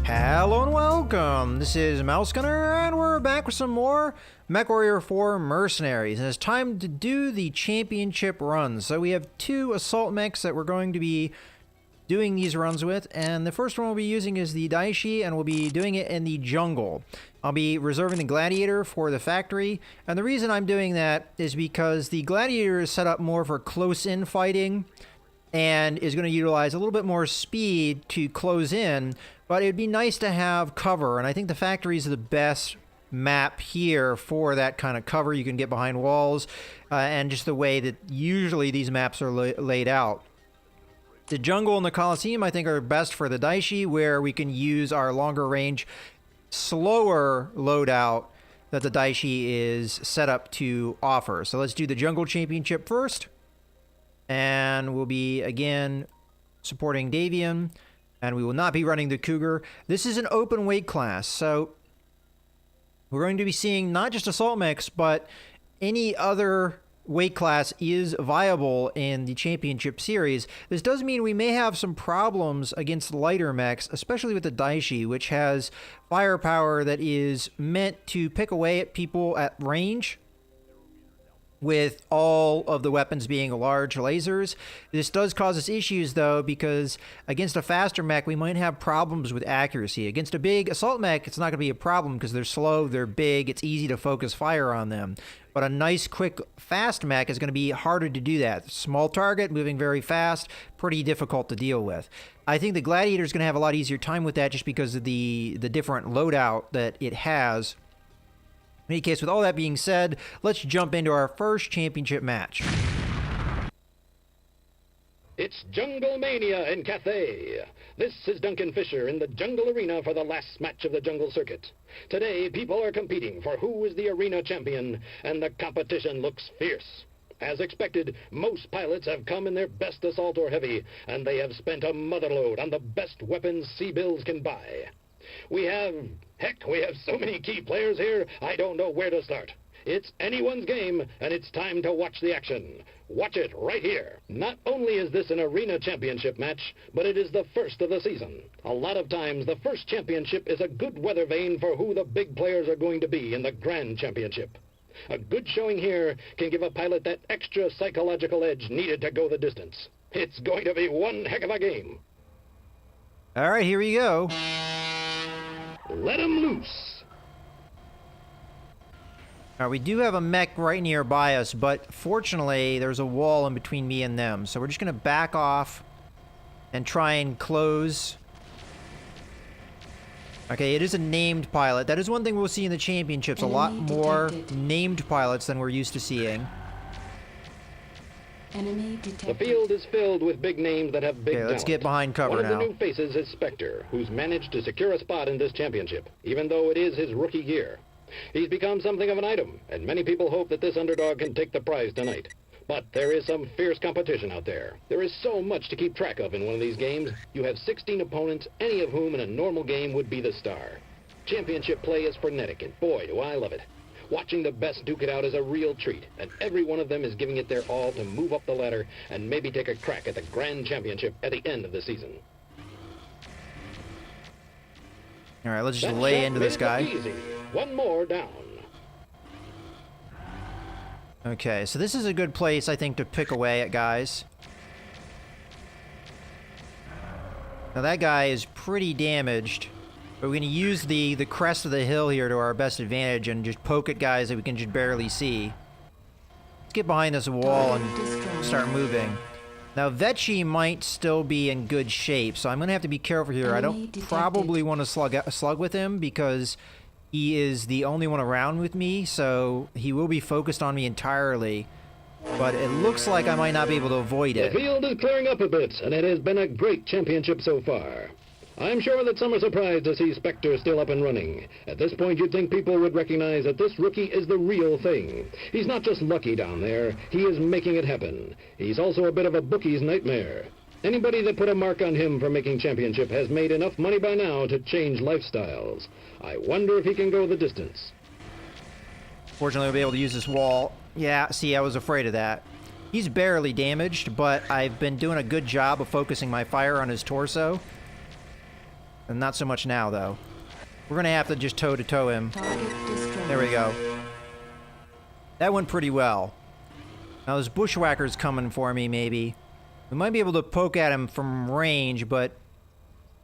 Hello and welcome! This is Mouse Gunner, and we're back with some more MechWarrior 4 Mercenaries. And it's time to do the championship runs. So we have two assault mechs that we're going to be doing these runs with. And the first one we'll be using is the Daishi, and we'll be doing it in the jungle. I'll be reserving the Gladiator for the factory. And the reason I'm doing that is because the Gladiator is set up more for close-in fighting and is going to utilize a little bit more speed to close in, but it'd be nice to have cover, and I think the factory is the best map here for that kind of cover. You can get behind walls, and just the way that usually these maps are laid out. The jungle and the Coliseum, I think, are best for the Daishi, where we can use our longer range, slower loadout that the Daishi is set up to offer. So let's do the Jungle Championship first. And we'll be, again, supporting Davian. And we will not be running the Cougar. This is an open weight class, so we're going to be seeing not just assault mechs, but any other weight class is viable in the championship series. This does mean we may have some problems against lighter mechs, especially with the Daishi, which has firepower that is meant to pick away at people at range, with all of the weapons being large lasers. This does cause us issues, though, because against a faster mech, we might have problems with accuracy. Against a big assault mech, it's not going to be a problem because they're slow, they're big, it's easy to focus fire on them. But a nice, quick, fast mech is going to be harder to do that. Small target, moving very fast, pretty difficult to deal with. I think the Gladiator is going to have a lot easier time with that just because of the different loadout that it has. In any case, with all that being said, let's jump into our first championship match. It's Jungle Mania in Cathay. This is Duncan Fisher in the Jungle Arena for the last match of the Jungle Circuit. Today, people are competing for who is the arena champion, and the competition looks fierce. As expected, most pilots have come in their best assault or heavy, and they have spent a motherload on the best weapons C-bills can buy. We have so many key players here, I don't know where to start. It's anyone's game, and it's time to watch the action. Watch it right here. Not only is this an arena championship match, but it is the first of the season. A lot of times, the first championship is a good weather vane for who the big players are going to be in the grand championship. A good showing here can give a pilot that extra psychological edge needed to go the distance. It's going to be one heck of a game. All right, here we go. Let 'em loose. Now, we do have a mech right nearby us, but fortunately, there's a wall in between me and them. So we're just going to back off and try and close. Okay, it is a named pilot. That is one thing we'll see in the championships. A lot more named pilots than we're used to seeing. Enemy detected. The field is filled with big names that have big Okay, let's talent. get behind cover now. One of now. the new faces is Spectre, who's managed to secure a spot in this championship, even though it is his rookie year. He's become something of an item, and many people hope that this underdog can take the prize tonight. But there is some fierce competition out there. There is so much to keep track of in one of these games. You have 16 opponents, any of whom in a normal game would be the star. Championship play is frenetic, and boy, do I love it. Watching the best duke it out is a real treat, and every one of them is giving it their all to move up the ladder and maybe take a crack at the grand championship at the end of the season. All right, let's just lay into this guy. Easy. One more down. Okay, so this is a good place, I think, to pick away at guys. Now that guy is pretty damaged, but we're going to use the crest of the hill here to our best advantage and just poke at guys that we can just barely see. Let's get behind this wall and start moving. Now Vetchi might still be in good shape, so I'm going to have to be careful here. I don't probably want to slug with him because he is the only one around with me, so he will be focused on me entirely. But it looks like I might not be able to avoid it. The field is clearing up a bit, and it has been a great championship so far. I'm sure that some are surprised to see Spectre still up and running. At this point, you'd think people would recognize that this rookie is the real thing. He's not just lucky down there, he is making it happen. He's also a bit of a bookie's nightmare. Anybody that put a mark on him for making championship has made enough money by now to change lifestyles. I wonder if he can go the distance. Fortunately, we'll be able to use this wall. Yeah, see, I was afraid of that. He's barely damaged, but I've been doing a good job of focusing my fire on his torso. And not so much now, though. We're gonna have to just toe-to-toe him. There we go. That went pretty well. Now there's bushwhackers coming for me, maybe. We might be able to poke at him from range, but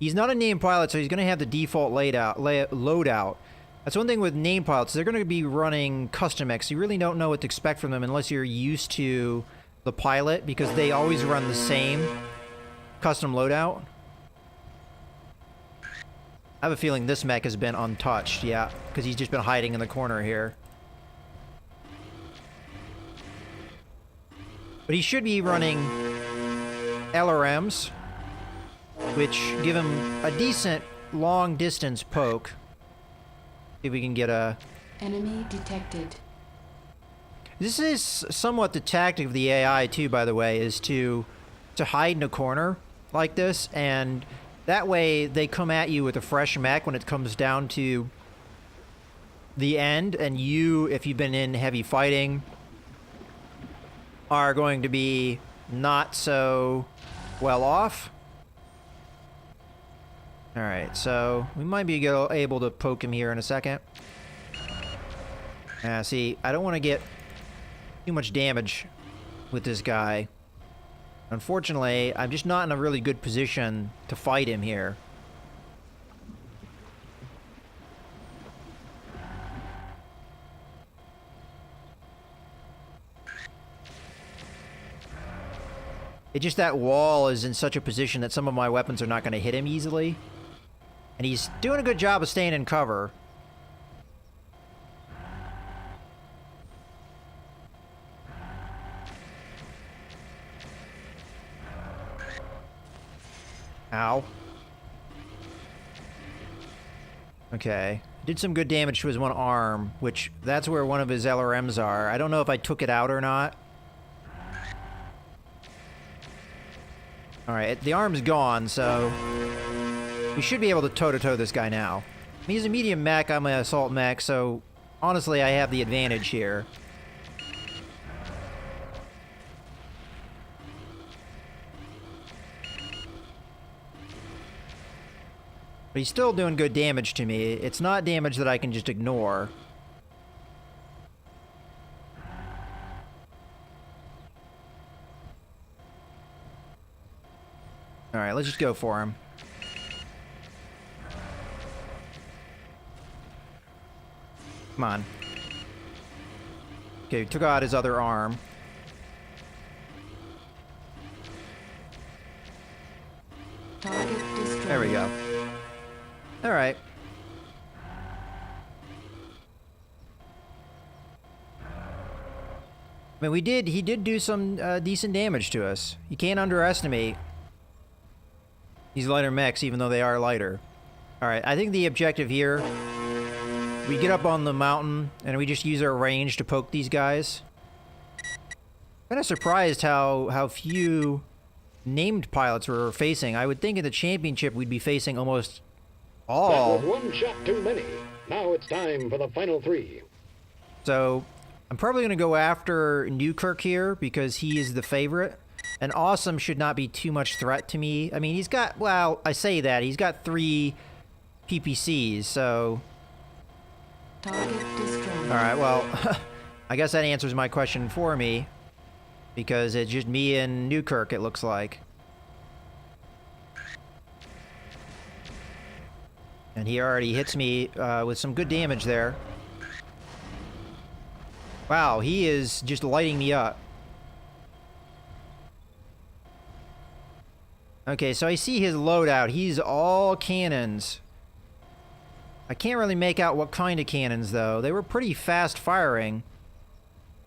he's not a named pilot, so he's gonna have the default loadout. That's one thing with named pilots. They're gonna be running custom mechs. You really don't know what to expect from them unless you're used to the pilot, because they always run the same custom loadout. I have a feeling this mech has been untouched, yeah, because he's just been hiding in the corner here. But he should be running LRMs, which give him a decent long-distance poke. See if we can get a... Enemy detected. This is somewhat the tactic of the AI, too, by the way, is to hide in a corner like this, and that way they come at you with a fresh mech when it comes down to the end, and you, if you've been in heavy fighting, are going to be not so well off. Alright, so we might be able to poke him here in a second. See, I don't want to get too much damage with this guy. Unfortunately, I'm just not in a really good position to fight him here. It's just that wall is in such a position that some of my weapons are not going to hit him easily. And he's doing a good job of staying in cover. Ow. Okay. Did some good damage to his one arm, which that's where one of his LRMs are. I don't know if I took it out or not. Alright, the arm's gone, so we should be able to toe-to-toe this guy now. He's a medium mech, I'm an assault mech, so honestly I have the advantage here. But he's still doing good damage to me. It's not damage that I can just ignore. Alright, let's just go for him. Come on. Okay, took out his other arm. Target destroyed. There we go. Alright. I mean, he did do some decent damage to us. You can't underestimate these lighter mechs, even though they are lighter. Alright, I think the objective here, we get up on the mountain, and we just use our range to poke these guys. Kind of surprised how few named pilots we're facing. I would think in the championship we'd be facing almost all. That was one shot too many. Now it's time for the final three. So, I'm probably going to go after Newkirk here, because he is the favorite. And Awesome should not be too much threat to me. I mean, he's got, well, I say that, he's got 3 PPCs, so... Target destroyed. Alright, well, I guess that answers my question for me. Because it's just me and Newkirk, it looks like. And he already hits me with some good damage there. Wow, he is just lighting me up. Okay, so I see his loadout. He's all cannons. I can't really make out what kind of cannons, though. They were pretty fast firing.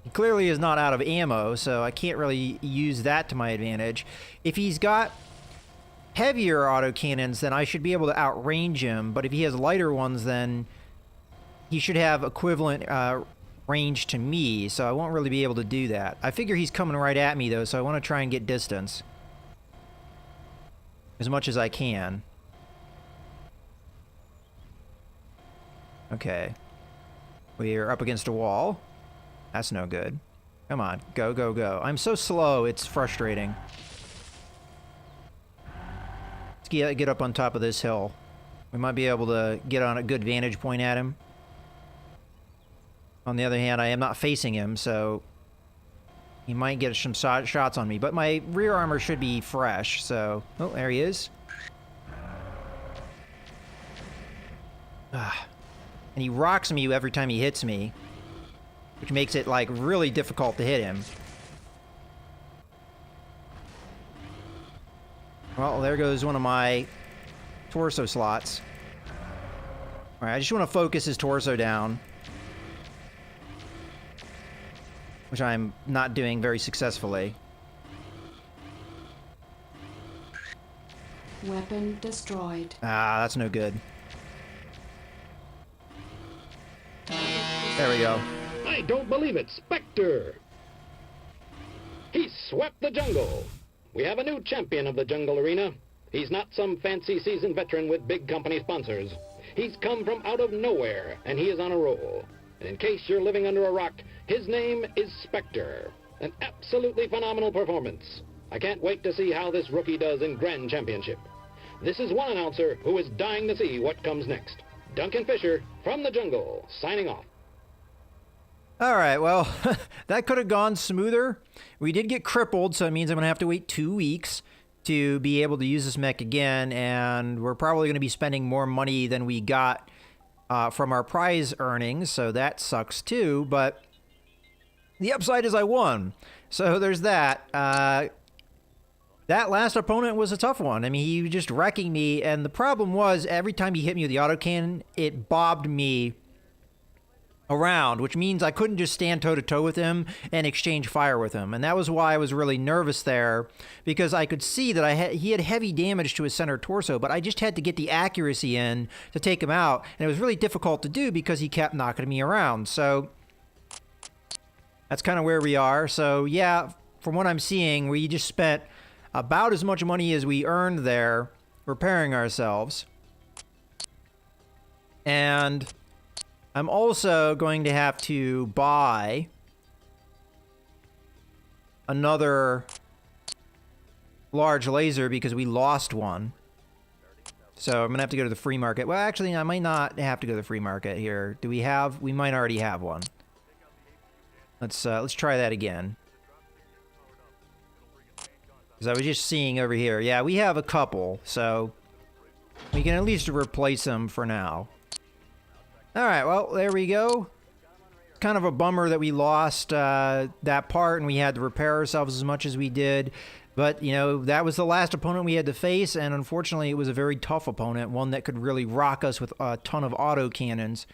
He clearly is not out of ammo, so I can't really use that to my advantage. If he's got heavier autocannons, then I should be able to outrange him. But if he has lighter ones, then he should have equivalent range to me, so I won't really be able to do that. I figure he's coming right at me, though, so I want to try and get distance as much as I can. Okay. We're up against a wall. That's no good. Come on. Go, go, go. I'm so slow, it's frustrating. Let's get up on top of this hill. We might be able to get on a good vantage point at him. On the other hand, I am not facing him, so he might get some shots on me. But my rear armor should be fresh, so... Oh, there he is. Ah. And he rocks me every time he hits me, which makes it, like, really difficult to hit him. Well, there goes one of my torso slots. Alright, I just want to focus his torso down, which I'm not doing very successfully. Weapon destroyed. Ah, that's no good. There we go. I don't believe it. Spectre! He swept the jungle. We have a new champion of the jungle arena. He's not some fancy seasoned veteran with big company sponsors. He's come from out of nowhere, and he is on a roll. And in case you're living under a rock, his name is Spectre. An absolutely phenomenal performance. I can't wait to see how this rookie does in Grand Championship. This is one announcer who is dying to see what comes next. Duncan Fisher, from the jungle, signing off. Alright, well, that could have gone smoother. We did get crippled, so it means I'm going to have to wait 2 weeks to be able to use this mech again, and we're probably going to be spending more money than we got from our prize earnings, so that sucks too, but the upside is I won. So there's that. That last opponent was a tough one. I mean, he was just wrecking me, and the problem was every time he hit me with the autocannon, it bobbed me around, which means I couldn't just stand toe-to-toe with him and exchange fire with him. And that was why I was really nervous there, because I could see that he had heavy damage to his center torso, but I just had to get the accuracy in to take him out, and it was really difficult to do because he kept knocking me around. So that's kind of where we are. So yeah, from what I'm seeing, we just spent about as much money as we earned there repairing ourselves. And I'm also going to have to buy another large laser because we lost one. So I'm going to have to go to the free market. Well, actually, I might not have to go to the free market here. Do we have... We might already have one. Let's try that again. Because I was just seeing over here. Yeah, we have a couple, so we can at least replace them for now. Alright, well, there we go. Kind of a bummer that we lost that part and we had to repair ourselves as much as we did. But, you know, that was the last opponent we had to face, and unfortunately it was a very tough opponent, one that could really rock us with a ton of autocannons.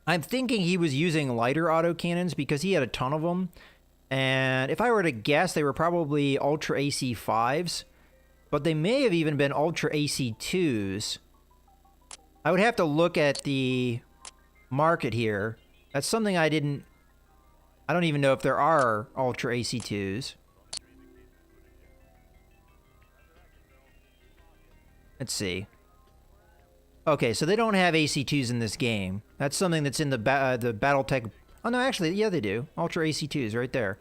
I'm thinking he was using lighter autocannons because he had a ton of them. And if I were to guess, they were probably Ultra AC5s. But they may have even been Ultra AC2s. I would have to look at the market here. That's something I don't even know if there are Ultra AC2s. Let's see. Okay, so they don't have AC2s in this game. That's something that's in the Battletech... Oh, no, actually, yeah, they do. Ultra AC2s right there.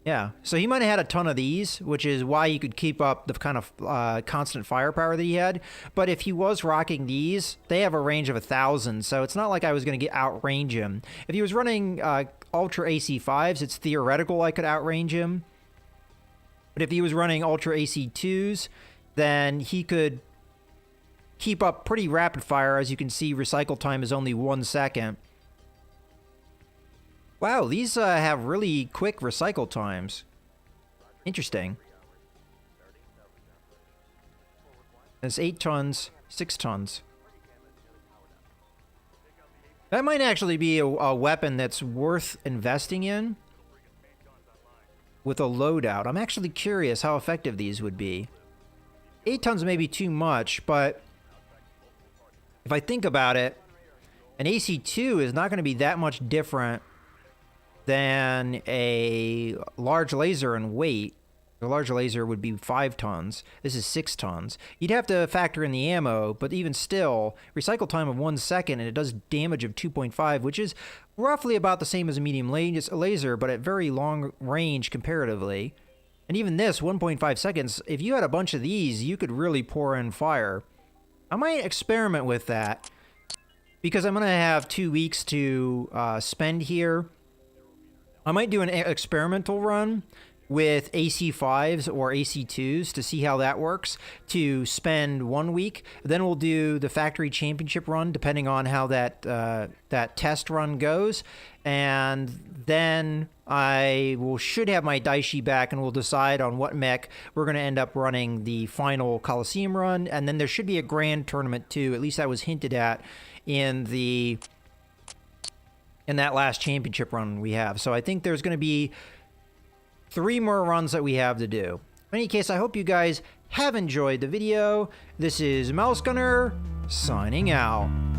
Yeah, so he might have had a ton of these, which is why he could keep up the kind of constant firepower that he had. But if he was rocking these, they have a range of 1,000, so it's not like I was going to outrange him. If he was running Ultra AC5s, it's theoretical I could outrange him. But if he was running Ultra AC2s, then he could keep up pretty rapid fire. As you can see, recycle time is only 1 second. Wow, these have really quick recycle times. Interesting. That's 8 tons, 6 tons. That might actually be a weapon that's worth investing in with a loadout. I'm actually curious how effective these would be. 8 tons may be too much, but if I think about it, an AC2 is not going to be that much different than a large laser in weight. The large laser would be 5 tons. This is 6 tons. You'd have to factor in the ammo, but even still, recycle time of 1 second, and it does damage of 2.5, which is roughly about the same as a medium laser, but at very long range comparatively. And even this, 1.5 seconds, if you had a bunch of these, you could really pour in fire. I might experiment with that because I'm going to have 2 weeks to spend here. I might do an experimental run with AC5s or AC2s to see how that works, to spend 1 week. Then we'll do the factory championship run, depending on how that test run goes. And then I should have my Daishi back, and we'll decide on what mech we're going to end up running the final Coliseum run. And then there should be a grand tournament too. At least that was hinted at in that last championship run we have. So I think there's going to be 3 more runs that we have to do. In any case, I hope you guys have enjoyed the video. This is Mouse Gunner signing out.